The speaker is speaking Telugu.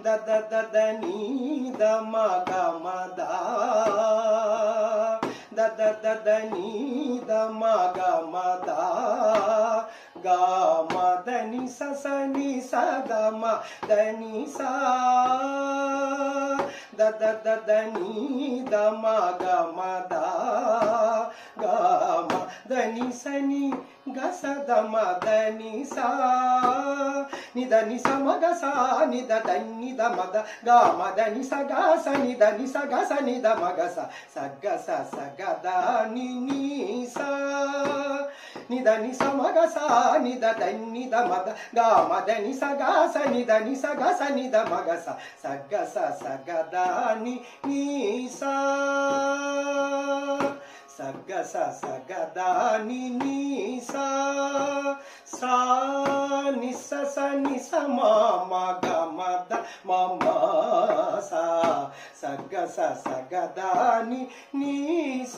ద ద ద ద నీ ద మ గ మ the the the the the నీ ద మ గ మ ద గ మ ద ని స స ని స ద మ ద ని స ద ద ద ద నీ ద మ గ మ ద గ మ ద ని స ని గ స ద మ ద ని స ని ద ని స మ గ స ని ద ద ని ద మ ద గ మ ద ని స గ స ని ద ని స గ స ని ద మ గ స స గ స స గ ద ని ని స ని ద ని స మ గ స ని ద ద ని ద మ ద గ మ ద ని స గ స ని ద ని స గ స ని ద మ గ స స గ స స గ ద ని ని స స గ స స గ ద ని ని స సా ని స స ని స మ మ గ మ ద మ మ స స గ స స గ ద ని ని స